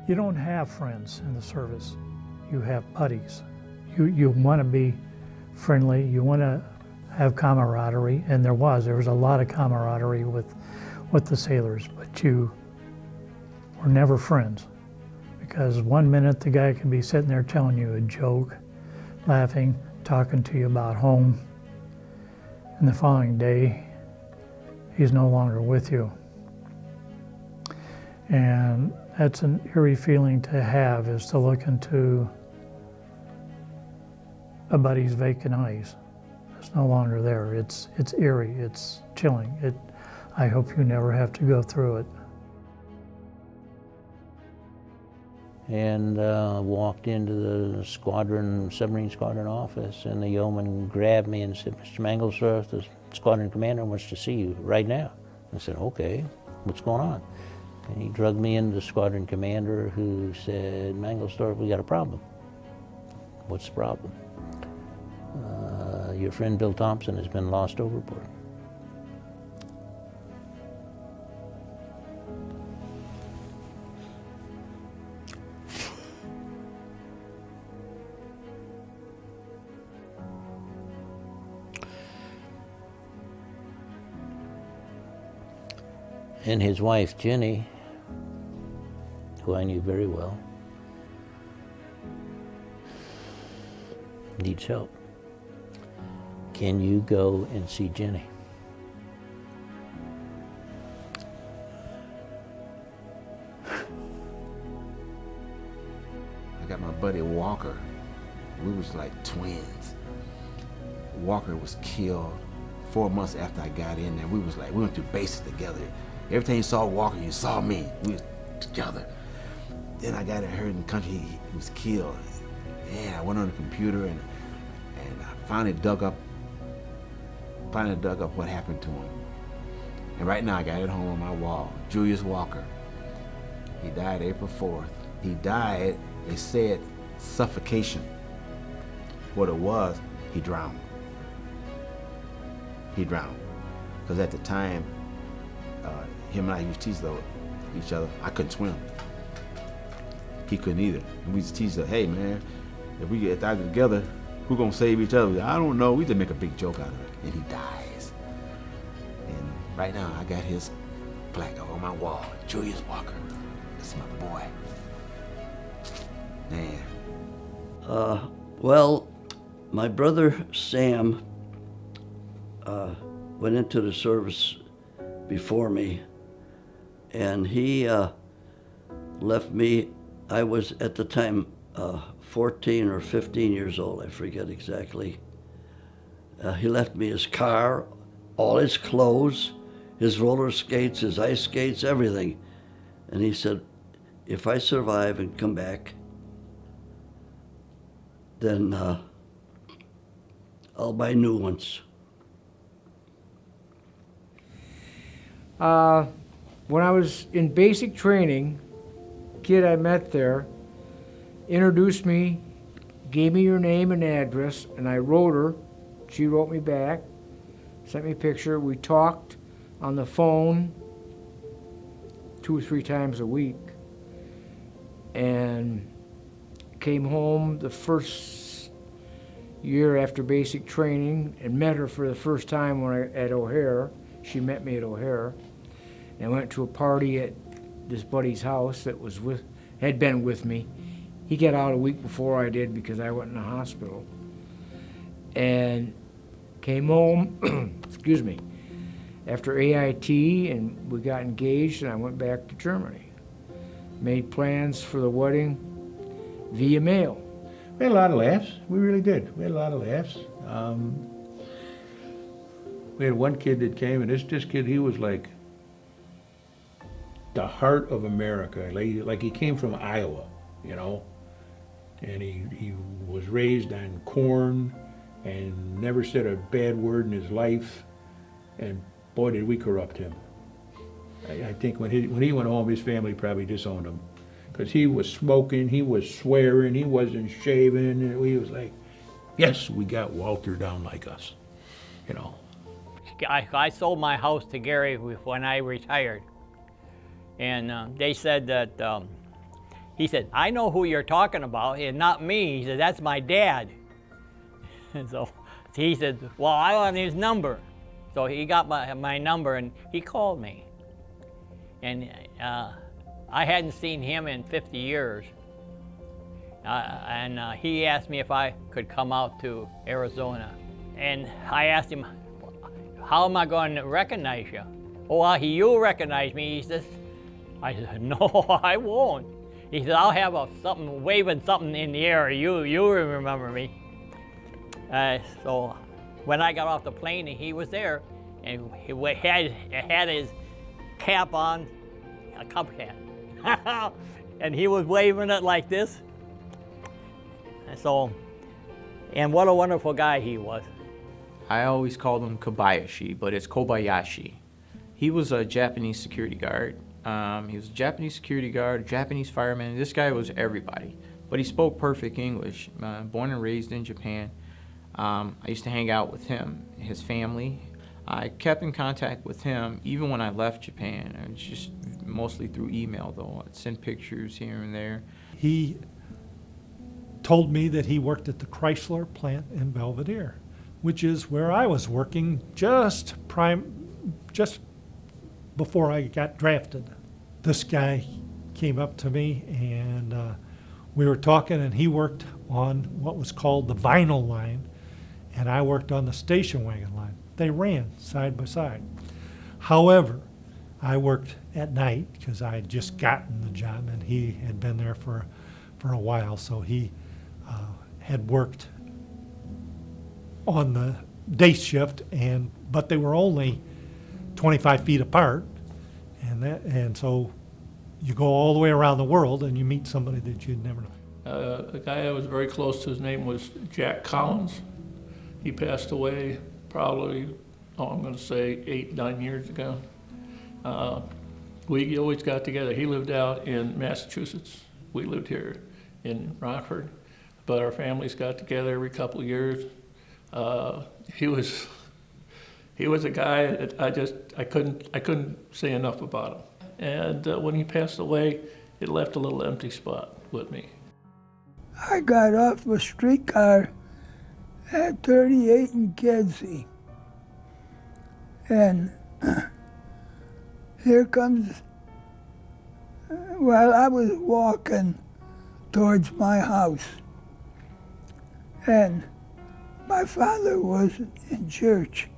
You don't have friends in the service. You have buddies. You want to be friendly. You want to have camaraderie, and there was a lot of camaraderie with the sailors, but you were never friends, because one minute the guy could be sitting there telling you a joke, laughing, talking to you about home, and the following day he's no longer with you. And that's an eerie feeling to have, is to look into a buddy's vacant eyes. It's no longer there. It's eerie, it's chilling. I hope you never have to go through it. And walked into the submarine squadron office, and the yeoman grabbed me and said, "Mr. Mangelsdorf, the squadron commander wants to see you right now." I said, "Okay, what's going on?" And he drugged me into the squadron commander, who said, "Mangelsdorf, we got a problem." "What's the problem?" "Your friend Bill Thompson has been lost overboard." And his wife, Jenny, who I knew very well, needs help. Can you go and see Jenny? I got my buddy Walker. We was like twins. Walker was killed 4 months after I got in there. We went through basics together. Every time you saw Walker, you saw me. We was together. Then I got hurt in the country. He was killed. Yeah, I went on the computer and I finally dug up what happened to him. And right now I got it home on my wall. Julius Walker. He died April 4th. He died, they said, suffocation. What it was, he drowned. He drowned. Because at the time, him and I used to tease each other. I couldn't swim. He couldn't either. And we used to tease her, "Hey man, if we get out together, who gonna save each other?" "I don't know." We just make a big joke out of it. And he dies. And right now I got his plaque on my wall. Julius Walker. That's my boy. Man. Well, my brother Sam went into the service before me, and he left me. I was at the time 14 or 15 years old, I forget exactly. He left me his car, all his clothes, his roller skates, his ice skates, everything. And he said, "If I survive and come back, then I'll buy new ones." When I was in basic training, kid I met there introduced me, gave me her name and address, and I wrote her. She wrote me back, sent me a picture. We talked on the phone 2 or 3 times a week, and came home the first year after basic training and met her for the first time at O'Hare. She met me at O'Hare, and went to a party at this buddy's house that had been with me. He got out a week before I did because I went in the hospital. And came home, excuse me, after AIT, and we got engaged, and I went back to Germany. Made plans for the wedding via mail. We had a lot of laughs. We really did. We had a lot of laughs. We had one kid that came, and this kid, he was like the heart of America. Like he came from Iowa, you know, and he was raised on corn and never said a bad word in his life. And boy, did we corrupt him. I think when he went home, his family probably disowned him, because he was smoking, he was swearing, he wasn't shaving, and we was like, yes, we got Walter down like us, you know. I sold my house to Gary when I retired, and they said that he said, I know who you're talking about, and not me. He said, that's my dad. And so he said, well, I want his number. So he got my number and he called me. And I hadn't seen him in 50 years. And he asked me if I could come out to Arizona. And I asked him, how am I going to recognize you? Oh, well, you'll recognize me. He says, I said, no, I won't. He said, I'll have something, waving something in the air. You'll remember me. So when I got off the plane, he was there, and he had his cap on, a cup hat. And he was waving it like this. And what a wonderful guy he was. I always called him Kobayashi, but it's Kobayashi. He was a Japanese security guard. He was a Japanese security guard, a Japanese fireman. This guy was everybody, but he spoke perfect English. Born and raised in Japan. I used to hang out with him, his family. I kept in contact with him even when I left Japan. It was just mostly through email, though. I'd send pictures here and there. He told me that he worked at the Chrysler plant in Belvedere, which is where I was working just before I got drafted. This guy came up to me and we were talking, and he worked on what was called the vinyl line, and I worked on the station wagon line. They ran side by side. However, I worked at night because I had just gotten the job, and he had been there for a while, so he had worked on the day shift, but they were only 25 feet apart, and so you go all the way around the world and you meet somebody that you'd never know. A guy I was very close to, his name was Jack Collins. He passed away probably, I'm going to say 8-9 years ago. We always got together. He lived out in Massachusetts. We lived here in Rockford, but our families got together every couple of years. He was a guy that I couldn't say enough about him. And when he passed away, it left a little empty spot with me. I got off a streetcar at 38 in Kedzie, and here comes, well, I was walking towards my house, and my father was in church,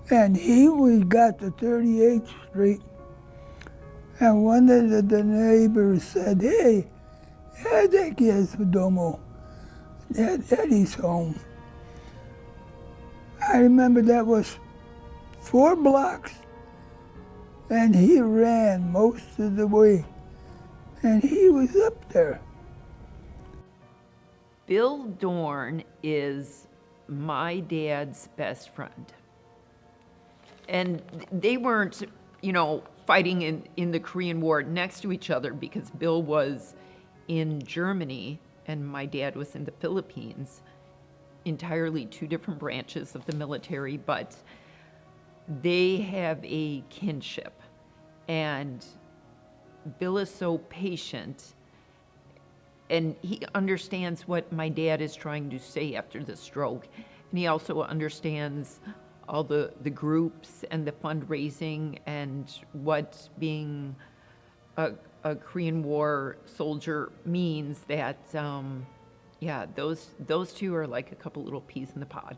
and we got to 38th Street, and one of the neighbors said, hey, I think yes, Domo, Eddie's home. I remember that was 4 blocks, and he ran most of the way, and he was up there. Bill Dorn is my dad's best friend. And they weren't, fighting in the Korean War next to each other, because Bill was in Germany and my dad was in the Philippines. Entirely 2 different branches of the military, but they have a kinship. And Bill is so patient, and he understands what my dad is trying to say after the stroke. And he also understands all the groups and the fundraising and what being a Korean War soldier means. That, those 2 are like a couple little peas in the pod.